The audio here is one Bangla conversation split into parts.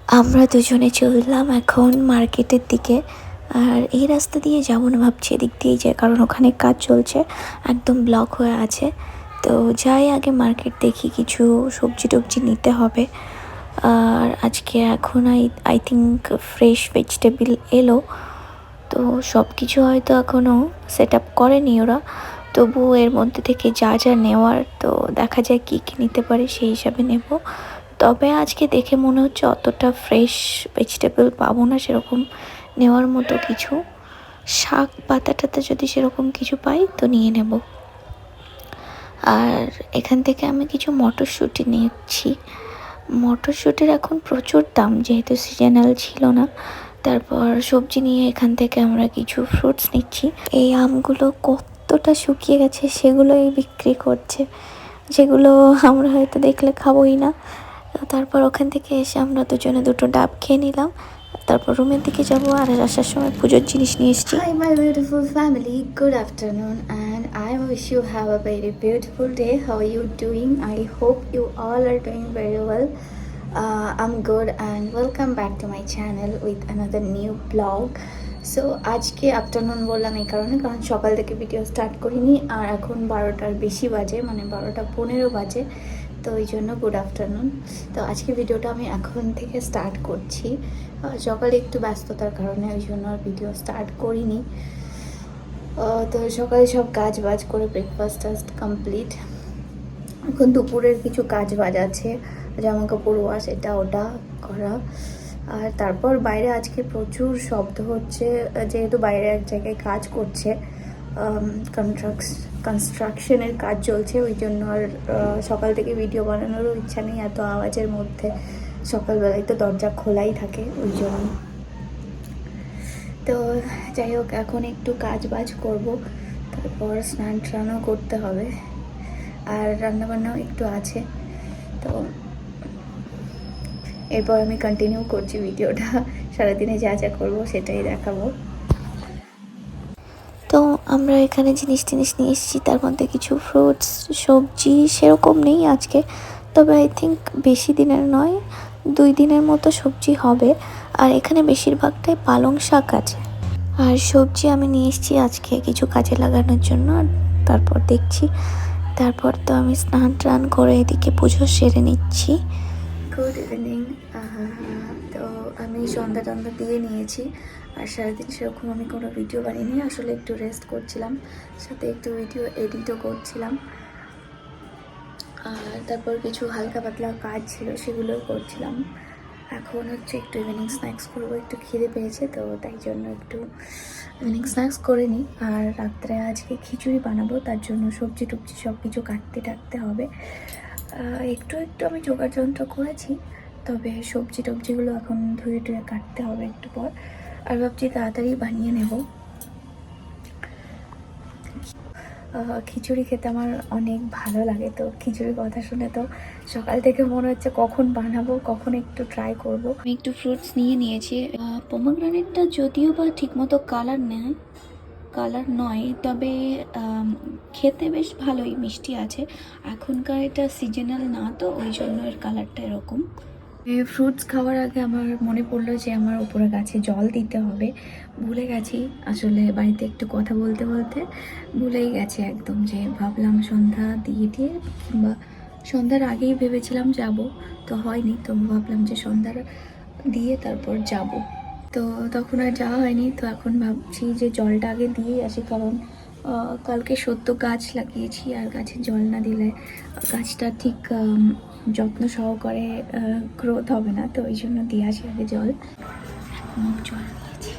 আমরা দুজনে চললাম এখন মার্কেটের দিকে। আর এই রাস্তা দিয়ে যাবো না, ভাবছি এদিক দিয়েই যাই, কারণ ওখানে কাজ চলছে, একদম ব্লক হয়ে আছে। তো যাই আগে মার্কেট দেখি, কিছু সবজি টবজি নিতে হবে। আর আজকে এখন আই থিঙ্ক ফ্রেশ ভেজিটেবল এলো, তো সব কিছু হয়তো এখনও সেট আপ করেনি ওরা। তবুও এর মধ্যে থেকে যা যা নেওয়ার, তো দেখা যায় কী কী নিতে পারি সেই হিসাবে নেব। তবে আজকে দেখে মনে হচ্ছে অতটা ফ্রেশ ভেজিটেবল পাবো না, সেরকম নেওয়ার মতো কিছু। শাক পাতা টাতা যদি সেরকম কিছু পাই তো নিয়ে নেব। আর এখান থেকে আমি কিছু মটরশুঁটি নিচ্ছি। মটরশুঁটির এখন প্রচুর দাম, যেহেতু সিজনাল ছিল না। তারপর সবজি নিয়ে এখান থেকে আমরা কিছু ফ্রুটস নিচ্ছি। এই আমগুলো কতটা শুকিয়ে গেছে, সেগুলোই বিক্রি করছে, যেগুলো আমরা হয়তো দেখলে খাবোই না। তারপর ওখান থেকে এসে আমরা দুজনে দুটো ডাব খেয়ে নিলাম। তারপর রুমের দিকে যাবো, আর আসার সময় পুজোর জিনিস নিয়ে এসেছি। Hi my beautiful family, good afternoon and I wish you have a very beautiful day. How are you doing? I hope you all are doing very well. I'm good and welcome back to my channel with another new vlog. So আজকে আফটারনুন বললাম এই কারণে, কারণ সকাল থেকে ভিডিও স্টার্ট করিনি আর এখন 12টার বেশি বাজে, মানে 12:15 বাজে। তো ওই জন্য গুড আফটারনুন। তো আজকে ভিডিওটা আমি এখন থেকে স্টার্ট করছি। সকালে একটু ব্যস্ততার কারণে ওই জন্য আর ভিডিও স্টার্ট করিনি। তো সকালে সব কাজ বাজ করে ব্রেকফাস্ট টাস্ট কমপ্লিট। এখন দুপুরের কিছু কাজ বাজ আছে, জামা কাপড় ওয়াশ, এটা ওটা করা। আর তারপর বাইরে আজকে প্রচুর শব্দ হচ্ছে, যেহেতু বাইরে এক জায়গায় কাজ করছে, কনস্ট্রাকশনের কাজ চলছে। ওই জন্য আর সকাল থেকে ভিডিও বানানোরও ইচ্ছা নেই এত আওয়াজের মধ্যে। সকালবেলায় তো দরজা খোলাই থাকে ওই জন্য। তো যাই হোক, এখন একটু কাজ বাজ করবো, তারপর স্নান টানও করতে হবে, আর রান্নাবান্নাও একটু আছে। তো এরপর আমি কন্টিনিউ করছি ভিডিওটা, সারাদিনে যা যা করবো সেটাই দেখাবো। তো আমরা এখানে জিনিস টিনিস নিয়ে এসেছি, তার মধ্যে কিছু ফ্রুটস, সবজি সেরকম নেই আজকে। তবে আই থিঙ্ক বেশি দিনের নয়, 2 দিনের মতো সবজি হবে। আর এখানে বেশিরভাগটাই পালং শাক আছে। আর সবজি আমি নিয়ে এসেছি আজকে কিছু কাজে লাগানোর জন্য। আর তারপর দেখছি, তারপর তো আমি স্নান টান করে এদিকে পুজো সেরে নিচ্ছি। Good evening. তো আমি সন্ধ্যা টন্ধা দিয়ে নিয়েছি, আর সারাদিন সেরকম আমি কোনো ভিডিও বানিয়ে আসলে একটু রেস্ট করছিলাম, সাথে একটু ভিডিও এডিটও করছিলাম। আর তারপর কিছু হালকা পাতলা কাজ ছিল, সেগুলোও করছিলাম। এখন হচ্ছে একটু ইভিনিং স্ন্যাক্স করবো, একটু খিদে পেয়েছে, তো তাই জন্য একটু ইভিনিং স্ন্যাক্স করে নিই। আর রাত্রে আজকে খিচুড়ি বানাবো, তার জন্য সবজি টবজি সব কিছু কাটতে টাটতে হবে। একটু একটু আমি জোগাড় যন্ত্র করেছি, তবে সবজি টবজিগুলো এখন ধুয়ে টুয়ে কাটতে হবে একটু পর। আর ভাবছি তাড়াতাড়ি বানিয়ে নেব। খিচুড়ি খেতে আমার অনেক ভালো লাগে, তো খিচুড়ির কথা শুনে তো সকাল থেকে মনে হচ্ছে কখন বানাবো, কখন একটু ট্রাই করব। আমি একটু ফ্রুটস নিয়ে নিয়েছি। পোমোগ্রানেটটা যদিও বা ঠিকমতো কালার নয়, তবে খেতে বেশ ভালোই মিষ্টি আছে। এখনকার এটা সিজনাল না, তো ওই জন্য এর কালারটা এরকম। ফ্রুটস খাওয়ার আগে আমার মনে পড়লো যে আমার উপরে গাছে জল দিতে হবে, ভুলে গেছি। আসলে বাড়িতে একটু কথা বলতে বলতে ভুলেই গেছে একদম, যে ভাবলাম সন্ধ্যা দিয়ে কিংবা সন্ধ্যার আগেই ভেবেছিলাম যাব, তো হয়নি। তো ভাবলাম যে সন্ধ্যার দিয়ে তারপর যাব, তো তখন আর যাওয়া হয়নি। তো এখন ভাবছি যে জলটা আগে দিয়ে আসি, কারণ কালকে সদ্য গাছ লাগিয়েছি, আর গাছে জল না দিলে গাছটা ঠিক যত্ন সহকারে গ্রোথ হবে না। তো ওই জন্য দিয়ে আসি আগে জল। জল দিয়েছি।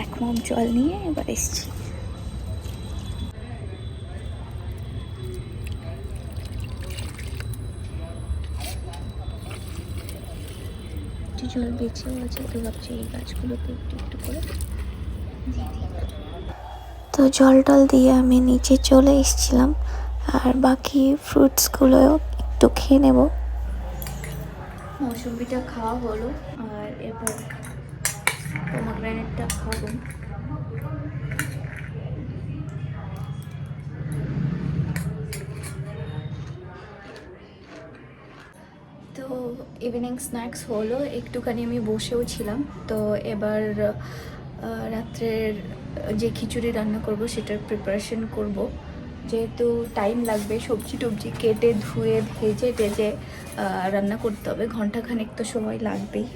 এক মগ জল নিয়ে এবার এসছি। জল বেঁচেও আছে, তো ভাবছি এই গাছগুলোকে একটু একটু করে দিয়ে দিই। তো জল টল দিয়ে আমি নিচে চলে এসেছিলাম, আর বাকি ফ্রুটসগুলো একটু খেয়ে নেব। মৌসুম্বিটা খাওয়া হলো, আর এরপর পোমোগ্রানেটটা খাবো। তো ইভিনিং স্ন্যাক্স হলো, একটুখানি আমি বসেও ছিলাম। তো এবার রাত্রের যে খিচুড়ি রান্না করব সেটার প্রিপারেশন করব। যেহেতু টাইম লাগবে, সবজি টবজি কেটে ধুয়ে ভেজে টেজে রান্না করতে হবে, ঘন্টাখানেক তো সময় লাগবেই।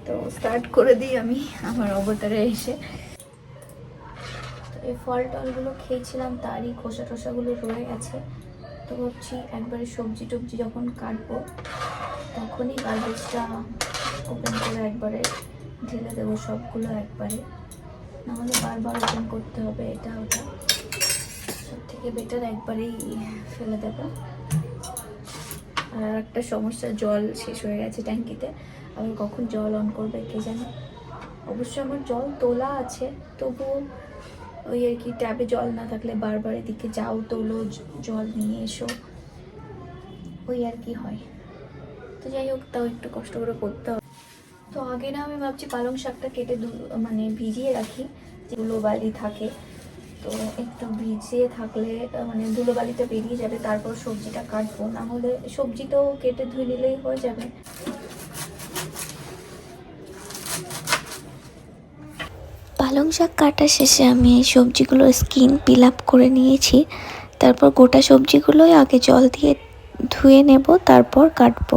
তো স্টার্ট করে দিই আমি আমার অবতারে এসে। তো এই ফল টলগুলো খেয়েছিলাম, তারই খোসা টোসাগুলো রয়ে গেছে। তো ভাবছি একবারে সবজি টবজি যখন কাটবো তখনই গার্বেজটা ওপেন করে একবারে ঢেলে দেবো সবগুলো একবারে, নাহলে বারবার ওপেন করতে হবে এটা ওটা। সব থেকে বেটার একবারেই ফেলে দেবো। আর একটা সমস্যা, জল শেষ হয়ে গেছে ট্যাঙ্কিতে, আবার কখন জল অন করবে কে জানে। অবশ্য আমার জল তোলা আছে, তবুও ওই আর কি, ট্যাবে জল না থাকলে বারবার এদিকে যাও তোলো জল নিয়ে এসো, ওই আর কি হয়। তো যাই হোক, তাও একটু কষ্ট করে করতে হবে। তো আগে না আমি ভাবছি পালং শাকটা কেটে মানে ভিজিয়ে রাখি, যে ধুলোবালি থাকে, তো একটু ভিজিয়ে থাকলে মানে ধুলোবালিটা বেরিয়ে যাবে, তারপর সবজিটা কাটবো, না হলে সবজিটাও কেটে ধুয়ে নিলেই হয়ে যাবে। পালং শাক কাটা শেষে আমি এই সবজিগুলোর স্কিন পিল আপ করে নিয়েছি। তারপর গোটা সবজিগুলোই আগে জল দিয়ে ধুয়ে নেব, তারপর কাটবো।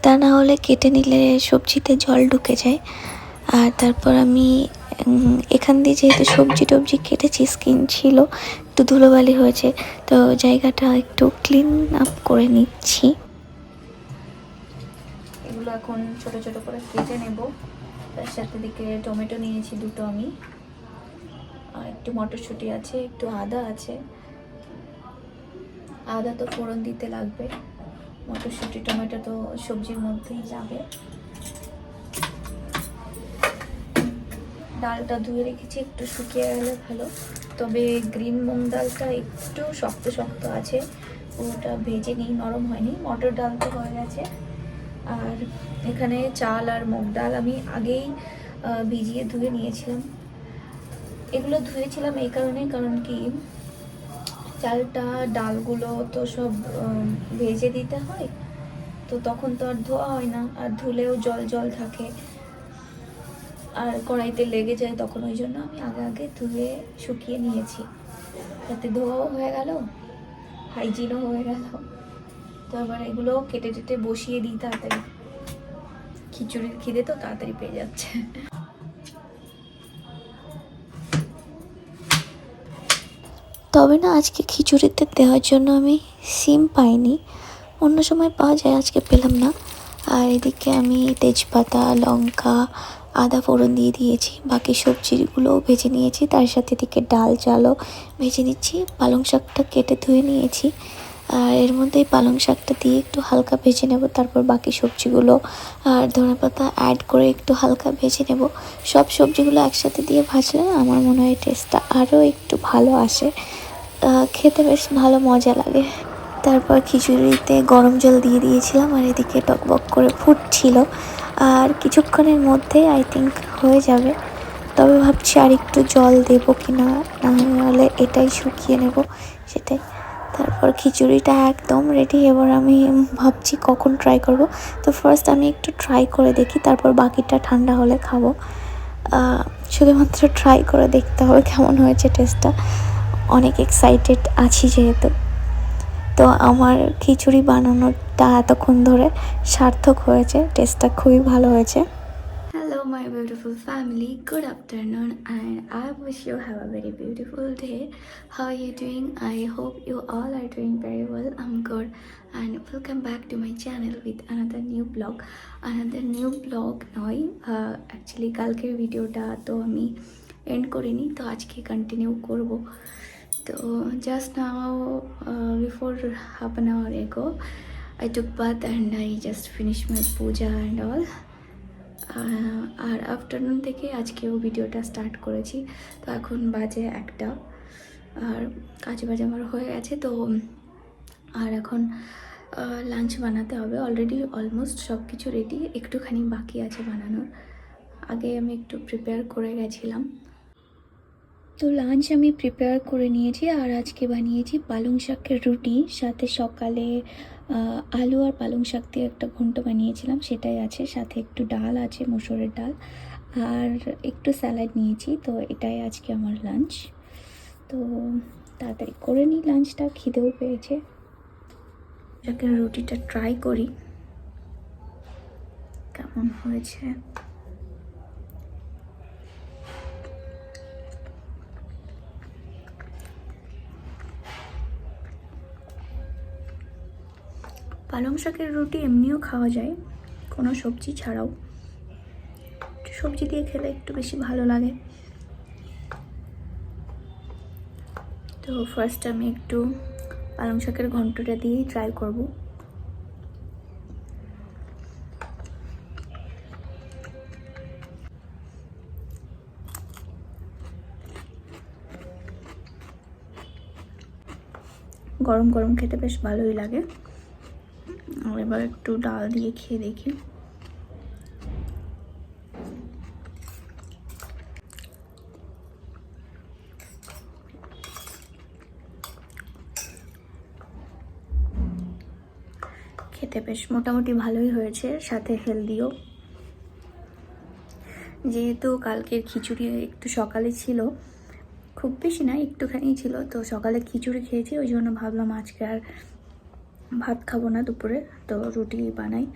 তা না হলে কেটে নিলে সবজিতে জল ঢুকে যায়। আর তারপর আমি এখান দিয়ে যেহেতু সবজি টবজি কেটেছি, স্কিন ছিল একটু ধুলোবালি হয়েছে, তো জায়গাটা একটু ক্লিন আপ করে নিচ্ছি। এগুলো এখন ছোট ছোট করে কেটে নেব। তার সাথে দিকে টমেটো নিয়েছি দুটো আমি, আর একটু মটরশুঁটি আছে, একটু আদা আছে। আদা তো ফোড়ন দিতে লাগবে, মটরশুঁটি টমেটো তো সবজির মধ্যেই যাবে। ডালটা ধুয়ে রেখেছি, একটু শুকিয়ে গেলে ভালো। তবে গ্রিন মুগ ডালটা একটু শক্ত শক্ত আছে, পুরোটা ভেজে নিই, নরম হয়নি। মটর ডাল তো হয়ে গেছে। আর এখানে চাল আর মুগ ডাল আমি আগেই ভিজিয়ে ধুয়ে নিয়েছিলাম। এগুলো ধুয়েছিলাম এই কারণে, কারণ কি চালটা ডালগুলো তো সব ভেজে দিতে হয়, তো তখন তো আর ধোয়া হয় না, আর ধুলেও জল জল থাকে আর কড়াইতে লেগে যায়, তখন ওই জন্য আমি আগে আগে ধুয়ে শুকিয়ে নিয়েছি, যাতে ধোয়াও হয়ে গেল, হাইজিনও হয়ে গেল। তো আবার এগুলো কেটে টেটে বসিয়ে দিই তাড়াতাড়ি, খিচুড়ির খিদে তো তাড়াতাড়ি পেয়ে যাচ্ছে। তবে না, আজকে খিচুড়িতে দেওয়ার জন্য আমি সিম পাইনি, অন্য সময় পাওয়া যায়, আজকে পেলাম না। আর এদিকে আমি তেজপাতা, লঙ্কা, আদা ফোড়ন দিয়ে দিয়েছি, বাকি সবজিগুলোও ভেজে নিয়েছি, তার সাথে এদিকে ডাল চালও ভেজে নিচ্ছি। পালং শাকটা কেটে ধুয়ে নিয়েছি, আর এর মধ্যেই পালং শাকটা দিয়ে একটু হালকা ভেজে নেব, তারপর বাকি সবজিগুলো আর ধনেপাতা অ্যাড করে একটু হালকা ভেজে নেব। সব সবজিগুলো একসাথে দিয়ে ভাজলে না আমার মনে হয় টেস্টটা আরও একটু ভালো আসে, খেতে বেশ ভালো মজা লাগে। তারপর খিচুড়িতে গরম জল দিয়ে দিয়েছিলাম, আর এদিকে টকবক করে ফুটছিল, আর কিছুক্ষণের মধ্যেই আই থিঙ্ক হয়ে যাবে। তবে ভাবছি আর একটু জল দেবো কি না, নাহলে এটাই শুকিয়ে নেব, সেটাই। তারপর খিচুড়িটা একদম রেডি। এবার আমি ভাবছি কখন ট্রাই করব। তো ফার্স্ট আমি একটু ট্রাই করে দেখি, তারপর বাকিটা ঠান্ডা হলে খাবো। শুধুমাত্র ট্রাই করে দেখতে হবে কেমন হয়েছে টেস্টটা, অনেক এক্সাইটেড আছি যেহেতু। তো আমার খিচুড়ি বানানোটা এতক্ষণ ধরে সার্থক হয়েছে, টেস্টটা খুবই ভালো হয়েছে। Hello my beautiful family, good afternoon, and I wish you have a very beautiful day. How are you doing? I hope you all are doing very well. I'm good, and welcome back to my channel with another new vlog নয়, actually কালকের ভিডিওটা তো আমি এন্ড করিনি, তো আজকে কন্টিনিউ করব। তো just now before half an hour ago I took bath and I just finished my puja and all. আর আফটারনুন থেকে আজকেও ভিডিওটা স্টার্ট করেছি। তো এখন বাজে 1টা, আর কাজ বাজ আমার হয়ে গেছে। তো আর এখন লাঞ্চ বানাতে হবে। অলরেডি অলমোস্ট সব কিছু রেডি, একটুখানি বাকি আছে বানানোর। আগে আমি একটু প্রিপেয়ার করে গেছিলাম। তো লাঞ্চ আমি প্রিপেয়ার করে নিয়েছি, আর আজকে বানিয়েছি পালং শাকের রুটি, সাথে সকালে আলু আর পালং শাক দিয়ে একটা ঘন্ট বানিয়েছিলাম, সেটাই আছে, সাথে একটু ডাল আছে, মসুরের ডাল, আর একটু স্যালাড নিয়েছি। তো এটাই আজকে আমার লাঞ্চ। তো তাড়াতাড়ি করে নিই লাঞ্চটা, খিদেও পেয়েছে। শাকের রুটিটা ট্রাই করি কেমন হয়েছে। পালং শাকের রুটি এমনিও খাওয়া যায়, কোনো সবজি ছাড়াও। সবজি দিয়ে খেলে একটু বেশি ভালো লাগে। তো ফার্স্ট আমি একটু পালং শাকের ঘন্টটা দিয়েই ট্রাই করব। গরম গরম খেতে বেশ ভালোই লাগে। আর এবার একটু ডাল দিয়ে খেয়ে দেখি। খেতে বেশ মোটামুটি ভালোই হয়েছে, সাথে হেলদিও। যেহেতু কালকের খিচুড়ি একটু সকালে ছিল, খুব বেশি না, একটুখানি ছিল, তো সকালে খিচুড়ি খেয়েছি, ওই জন্য ভাবলাম আজকে আর ভাত খাবো না দুপুরে, তো রুটি বানাই।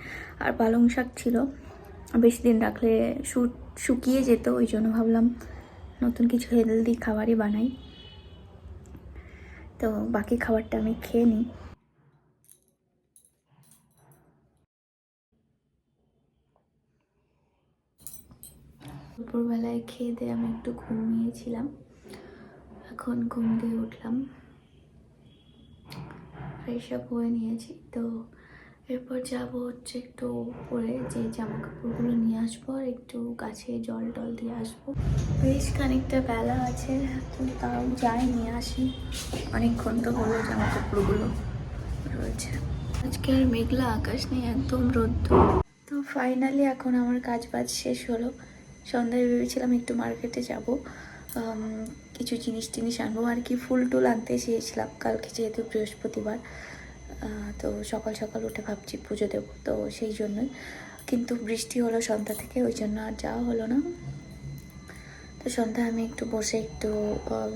আর পালং শাক ছিল, বেশি দিন রাখলে শুকিয়ে যেত, ওই জন্য ভাবলাম নতুন কিছু হেলদি খাবারই বানাই। তো বাকি খাবারটা আমি খেয়ে নিই। দুপুরবেলায় খেয়ে দিয়ে আমি একটু ঘুমিয়েছিলাম, এখন ঘুম দিয়ে উঠলাম, ফ্রেশ আপ হয়ে নিয়েছি। তো এরপর যাবো হচ্ছে একটু উপরে, যে জামা কাপড়গুলো নিয়ে আসবো, আর একটু গাছে জল টল দিয়ে আসবো। বেশ খানিকটা বেলা আছে, তো তাও যাই নিয়ে আসি, অনেকক্ষণ তো হলো জামা কাপড়গুলো রয়েছে। আজকে আর মেঘলা আকাশ নেই, একদম রোদ্দুর। তো ফাইনালি এখন আমার কাজ বাজ শেষ হলো। সন্ধ্যায় ভেবেছিলাম একটু মার্কেটে যাব, কিছু জিনিস টিনিস আনবো আর কি, ফুল টুল আনতে চেয়েছিলাম কালকে যেহেতু বৃহস্পতিবার। তো সকাল সকাল উঠে ভাবছি পুজো দেবো, তো সেই জন্যই। কিন্তু বৃষ্টি হলো সন্ধ্যা থেকে, ওই জন্য আর যাওয়া হলো না। তো সন্ধ্যায় আমি একটু বসে একটু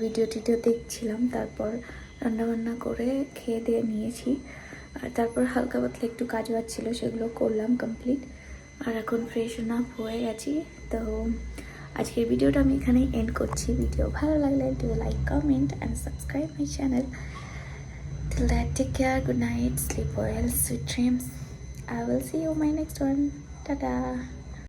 ভিডিও টিডিও দেখছিলাম, তারপর রান্নাবান্না করে খেয়ে দিয়ে নিয়েছি। আর তারপর হালকা পাতলা একটু কাজ বাজ ছিল, সেগুলো করলাম কমপ্লিট। আর এখন ফ্রেশ আপ হয়ে গেছি। তো আজকের ভিডিওটা আমি এখানেই এন্ড করছি। ভিডিও ভালো লাগলে do like, comment and subscribe my channel. Till that, take care, good night, sleep well, sweet dreams. I will see you in my next one. Ta-da!